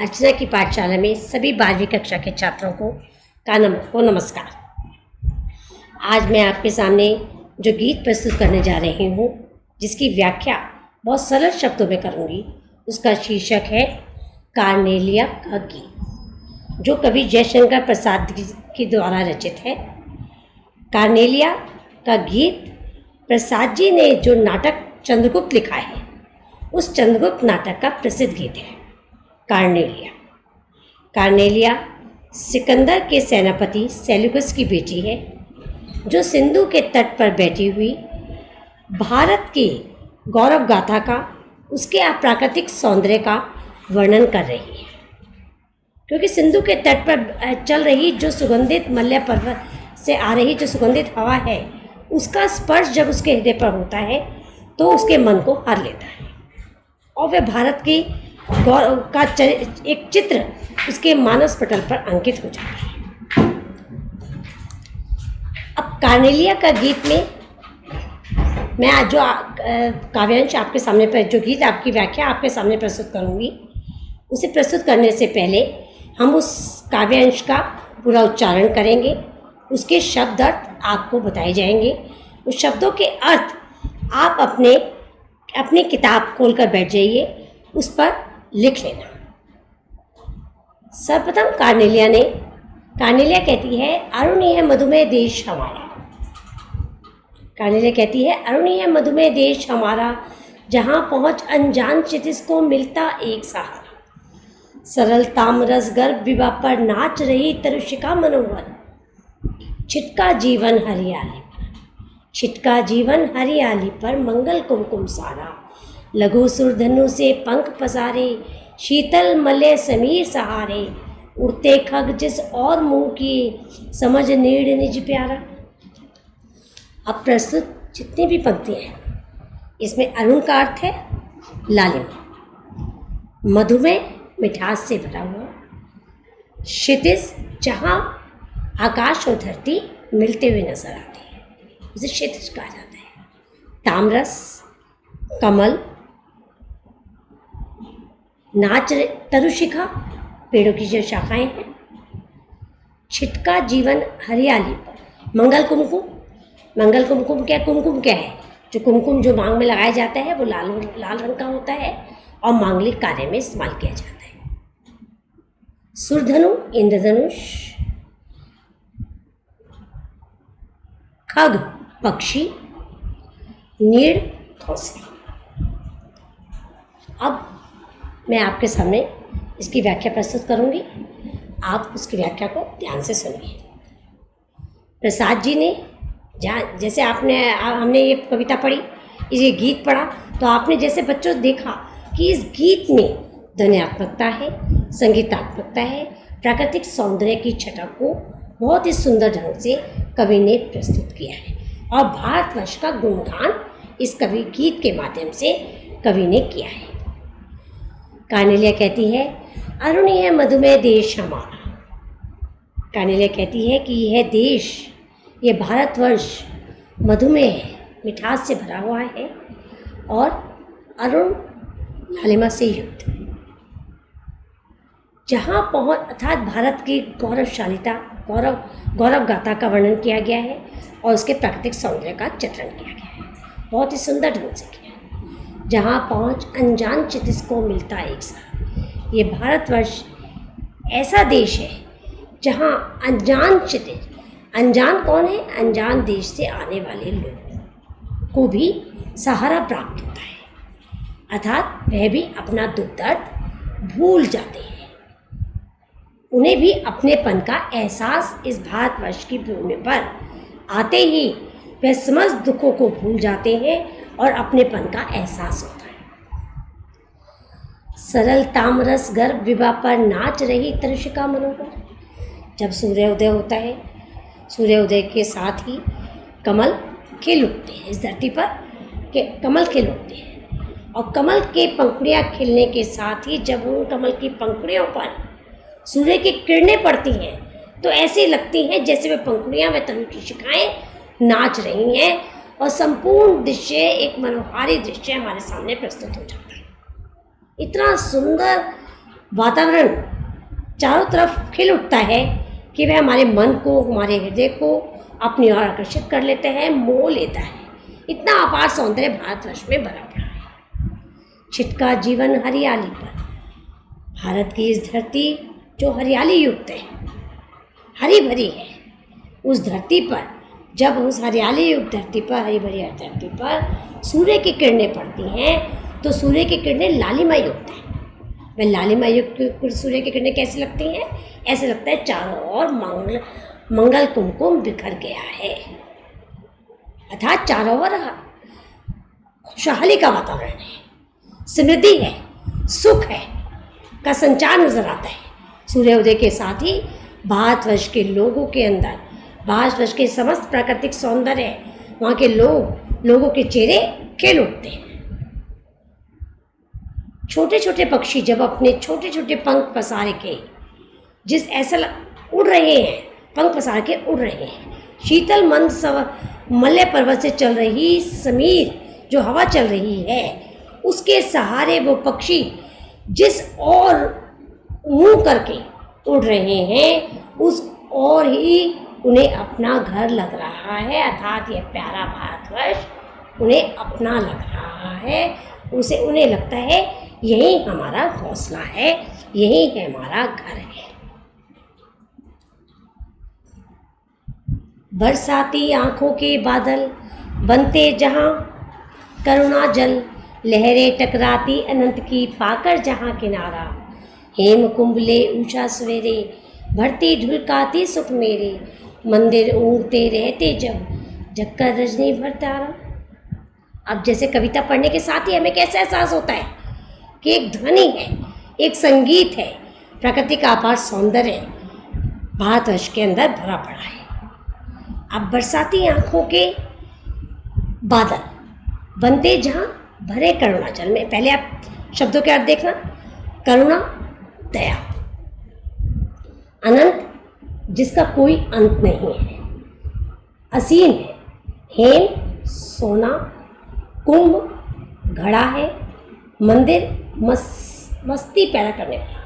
अर्चना की पाठशाला में सभी 12वीं कक्षा के छात्रों को नमस्कार। आज मैं आपके सामने जो गीत प्रस्तुत करने जा रही हूँ, जिसकी व्याख्या बहुत सरल शब्दों में करूँगी, उसका शीर्षक है कार्नेलिया का गीत, जो कवि जयशंकर प्रसाद के द्वारा रचित है। कार्नेलिया का गीत प्रसाद जी ने जो नाटक चंद्रगुप्त लिखा है, उस चंद्रगुप्त नाटक का प्रसिद्ध गीत है कार्नेलिया। कार्नेलिया सिकंदर के सेनापति सेल्यूकस की बेटी है, जो सिंधु के तट पर बैठी हुई भारत की गौरव गाथा का, उसके अप्राकृतिक सौंदर्य का वर्णन कर रही है। क्योंकि सिंधु के तट पर चल रही जो सुगंधित मलय पर्वत से आ रही जो सुगंधित हवा है, उसका स्पर्श जब उसके हृदय पर होता है तो उसके मन को हर लेता है और वह भारत की गौरव का एक चित्र उसके मानस पटल पर अंकित हो जाता है। अब कार्नेलिया का गीत में मैं आज जो काव्यांश आपके सामने पर जो गीत आपकी व्याख्या आपके सामने प्रस्तुत करूंगी, उसे प्रस्तुत करने से पहले हम उस काव्यांश का पूरा उच्चारण करेंगे। उसके शब्द अर्थ आपको बताए जाएंगे। उस शब्दों के अर्थ आप अपनी किताब खोलकर बैठ जाइए, उस पर लिख लेना। सर्वप्रथम कार्नेलिया कहती है, अरुणीय है मधुमेह देश हमारा। कार्नेलिया कहती है, अरुणीय है मधुमेह देश हमारा, जहाँ पहुँच अनजान क्षितिज को मिलता एक सहारा। सरल तामरस गर्भ विवाह पर नाच रही तरुषिका मनोहर, छिटका जीवन हरियाली पर मंगल कुमकुम सारा। लघु सुरधनु से पंख पसारे, शीतल मलय समीर सहारे। उड़ते खग जिस और मुंह की, समझ नीड़ निज प्यारा। अब प्रस्तुत जितनी भी पंक्तियाँ हैं, इसमें अरुण का अर्थ है लालिमा, मधुमेह मिठास से भरा हुआ, क्षितिज जहाँ आकाश और धरती मिलते हुए नजर आते हैं, उसे क्षितिज कहा जाता है। तामरस कमल, नाच तरुशिखा पेड़ों की जो शाखाएं हैं, छिटका जीवन हरियाली पर, मंगल कुमकुम क्या है? जो कुमकुम जो मांग में लगाया जाता है वो लाल रंग का होता है और मांगलिक कार्य में इस्तेमाल किया जाता है। सुरधनु इंद्रधनुष, खग पक्षी, नीड़ घोंसला। अब मैं आपके सामने इसकी व्याख्या प्रस्तुत करूंगी, आप उसकी व्याख्या को ध्यान से सुनिए। प्रसाद जी ने जैसे हमने ये कविता पढ़ी, ये गीत पढ़ा, तो आपने जैसे बच्चों देखा कि इस गीत में ध्वन्यात्मकता है, संगीतात्मकता है, प्राकृतिक सौंदर्य की छटा को बहुत ही सुंदर ढंग से कवि ने प्रस्तुत किया है और भारतवर्ष का गुणगान इस कवि गीत के माध्यम से कवि ने किया है। कार्नेलिया कहती है, अरुणीय है मधुमेह देश हमारा। कार्नेलिया कहती है कि यह देश, ये भारतवर्ष मधुमेह है, मिठास से भरा हुआ है और अरुण लालिमा से युक्त है। जहाँ पहुँच अर्थात भारत की गौरवशालिता, गौरव गाथा का वर्णन किया गया है और उसके प्राकृतिक सौंदर्य का चित्रण किया गया है, बहुत ही सुंदर ढंग से किया है। जहाँ पहुँच अनजान क्षितिज को मिलता एक सहारा। ये भारतवर्ष ऐसा देश है जहाँ अनजान क्षितिज, अनजान कौन है? अनजान देश से आने वाले लोग को भी सहारा प्राप्त होता है, अर्थात वह भी अपना दुख दर्द भूल जाते हैं। उन्हें भी अपनेपन का एहसास इस भारतवर्ष की भूमि पर आते ही वह समस्त दुखों को भूल जाते हैं और अपनेपन का एहसास होता है। सरल तामरस गर्भ विवाह पर नाच रही तरुषिका मनोहर। जब सूर्योदय होता है, सूर्योदय के साथ ही कमल खिल उठते हैं, इस धरती पर कमल खिल उठते हैं और कमल के पंखुड़ियाँ खिलने के साथ ही जब उन कमल की पंखुड़ियों पर सूर्य की किरणें पड़ती हैं तो ऐसी लगती हैं जैसे वे पंखुड़ियाँ, व तनु की शिखाएं नाच रही हैं और संपूर्ण दृश्य, एक मनोहारी दृश्य हमारे सामने प्रस्तुत हो जाता है। इतना सुंदर वातावरण चारों तरफ खिल उठता है कि वह हमारे मन को, हमारे हृदय को अपनी ओर आकर्षित कर लेता है, मोह लेता है। इतना अपार सौंदर्य भारतवर्ष में भरा पड़ा है। छिटका जीवन हरियाली पर। भारत की इस धरती जो हरियाली युक्त है, हरी भरी है, उस धरती पर जब उस हरियाली युक्त धरती पर, हरी भरी धरती पर सूर्य की किरणें पड़ती हैं तो सूर्य की किरणें लालिमा युक्त हैं। वह लालिमा युक्त सूर्य की किरणें कैसी लगती हैं? ऐसे लगता है चारों ओर मंगल कुमकुम बिखर गया है, अर्थात चारों ओर खुशहाली का वातावरण है, समृद्धि है, सुख है का संचार नजर आता है। सूर्योदय के साथ ही भारतवर्ष के लोगों के अंदर, भारतवर्ष के समस्त प्राकृतिक सौंदर्य, वहाँ के लोगों के चेहरे खिल उठते हैं। छोटे छोटे पक्षी जब अपने छोटे छोटे पंख पसार के उड़ रहे हैं, पंख पसार के उड़ रहे हैं, शीतल मंद मलय पर्वत से चल रही समीर जो हवा चल रही है, उसके सहारे वो पक्षी जिस और मुंह करके उड़ रहे हैं, उस और ही उन्हें अपना घर लग रहा है, अर्थात ये प्यारा भारतवर्ष उन्हें अपना लग रहा है। उन्हें लगता है यही हमारा घोंसला है, यही है हमारा घर है। बरसाती आंखों के बादल बनते जहां करुणा जल, लहरें टकराती अनंत की पाकर जहां किनारा, हेम कुंभले उषा सवेरे भरती ढुलकाती सुख मेरे, मंदिर ऊँघते रहते जब जगकर रजनी भर तारा। अब जैसे कविता पढ़ने के साथ ही हमें कैसा एहसास होता है कि एक ध्वनि है, एक संगीत है, प्रकृति का अपार सौंदर्य भारतवर्ष के अंदर भरा पड़ा है। अब बरसाती आंखों के बादल बनते जहाँ भरे करुणा जल में, पहले आप शब्दों के अर्थ देखना, करुणा दया, अनंत जिसका कोई अंत नहीं है, असीम है, हेम सोना, कुंभ घड़ा है, मंदिर मस्ती पैदा करने वाला,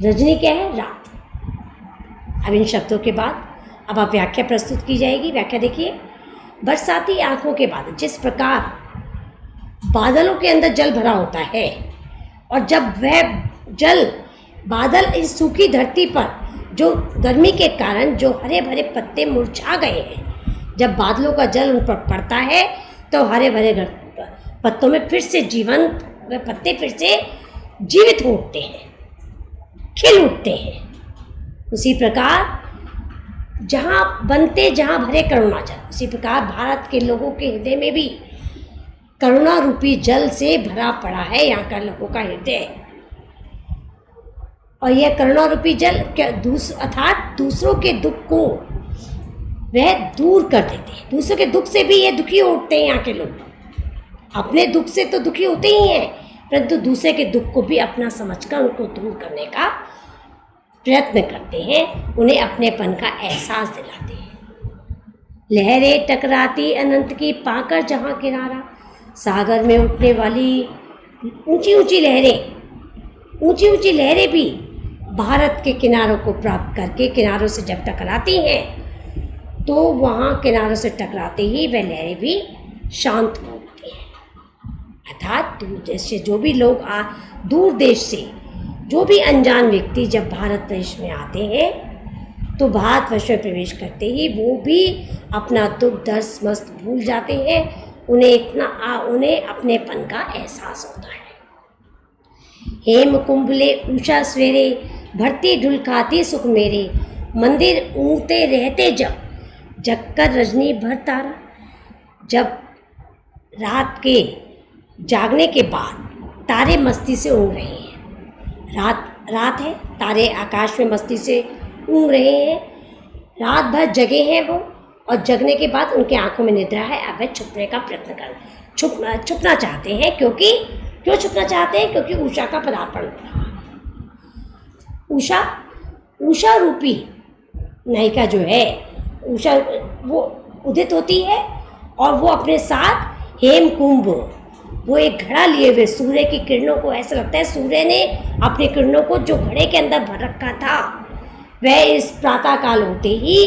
रजनी क्या है? रात। अब इन शब्दों के बाद अब आप व्याख्या प्रस्तुत की जाएगी। व्याख्या देखिए। बरसाती आंखों के बादल, जिस प्रकार बादलों के अंदर जल भरा होता है और जब वह जल बादल इस सूखी धरती पर जो गर्मी के कारण जो हरे भरे पत्ते मुरझा गए हैं, जब बादलों का जल उन पर पड़ता है तो हरे भरे पत्तों में फिर से जीवंत, वह पत्ते फिर से जीवित हो उठते हैं, खिल उठते हैं। उसी प्रकार जहाँ भरे करुणा जल, उसी प्रकार भारत के लोगों के हृदय में भी करुणा रूपी जल से भरा पड़ा है यहाँ का लोगों का हृदय। और यह करुणा रूपी जल अर्थात दूसरों के दुख को वह दूर कर देते हैं। दूसरों के दुख से भी ये दुखी उठते हैं यहाँ के लोग। अपने दुख से तो दुखी होते ही हैं, परंतु दूसरे के दुख को भी अपना समझकर उनको दूर करने का प्रयत्न करते हैं, उन्हें अपनेपन का एहसास दिलाते हैं। लहरें टकराती अनंत की पाकर जहाँ किनारा, सागर में उठने वाली ऊंची ऊंची लहरें भी भारत के किनारों को प्राप्त करके किनारों से जब टकराती हैं तो वहाँ किनारों से टकराते ही वह लहरें भी शांत हो उठती हैं। अर्थात दूर देश से जो भी लोग दूर देश से जो भी अनजान व्यक्ति जब भारत देश में आते हैं तो भारतवर्ष में प्रवेश करते ही वो भी अपना दुख दर्द मस्त भूल जाते हैं। उन्हें अपनेपन का एहसास होता है। हेम कुंभले उषा सवेरे भरती ढुलकाती सुख मेरे, मंदिर ऊँघते रहते जब जगकर रजनी भर तारा। जब रात के जागने के बाद तारे मस्ती से ऊँघ रहे हैं, रात है, तारे आकाश में मस्ती से ऊँघ रहे हैं, रात भर जगे हैं वो, और जगने के बाद उनकी आंखों में निद्रा है। अब वह छुपने का प्रयत्न छुपना चाहते हैं। क्यों छुपना चाहते हैं? क्योंकि उषा का पदार्पण हो रहा है। उषा रूपी नायिका जो है, उषा वो उदित होती है और वो अपने साथ हेम कुंभ वो एक घड़ा लिए हुए सूर्य की किरणों को, ऐसा लगता है सूर्य ने अपनी किरणों को जो घड़े के अंदर भर रखा था, वह इस प्रातः काल होते ही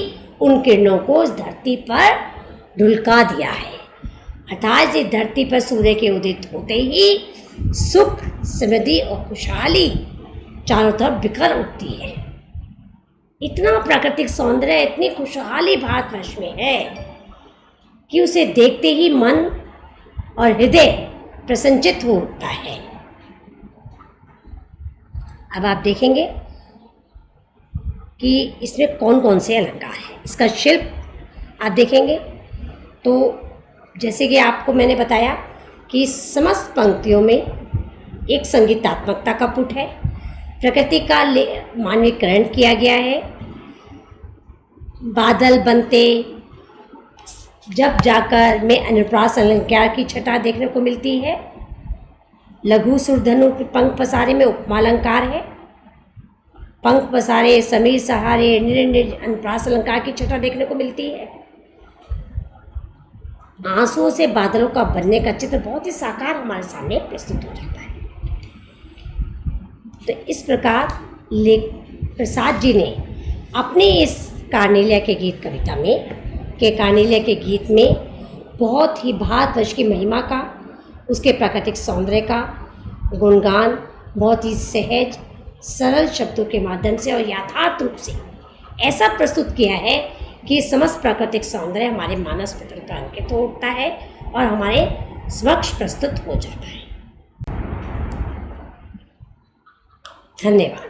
उन किरणों को इस धरती पर ढुलका दिया है। अर्थात इस धरती पर सूर्य के उदित होते ही सुख, समृद्धि और खुशहाली चारों तरफ बिखर उठती है। इतना प्राकृतिक सौंदर्य, इतनी खुशहाली भारतवर्ष में है कि उसे देखते ही मन और हृदय प्रसन्नचित्त हो उठता है। अब आप देखेंगे कि इसमें कौन कौन से अलंकार हैं। इसका शिल्प आप देखेंगे तो जैसे कि आपको मैंने बताया कि समस्त पंक्तियों में एक संगीतात्मकता का पुट है, प्रकृति का मानवीकरण किया गया है। बादल बनते जब जाकर में अनुप्रास अलंकार की छटा देखने को मिलती है। लघु सुरधनु पंख पसारे में उपमालंकार है। पंख पसारे, समीर सहारे, निरंजन अनुप्रास अलंकार की छटा देखने को मिलती है। आंसुओं से बादलों का बनने का चित्र बहुत ही साकार हमारे सामने प्रस्तुत हो जाता है। तो इस प्रकार प्रसाद जी ने अपने इस कार्नेलिया के गीत कविता में कार्नेलिया के गीत में बहुत ही भारतवर्ष की महिमा का, उसके प्राकृतिक सौंदर्य का गुणगान बहुत ही सहज सरल शब्दों के माध्यम से और यथार्थ रूप से ऐसा प्रस्तुत किया है कि समस्त प्राकृतिक सौंदर्य हमारे मानस पटल पर अंकित हो उठता है और हमारे समक्ष प्रस्तुत हो जाता है। धन्यवाद।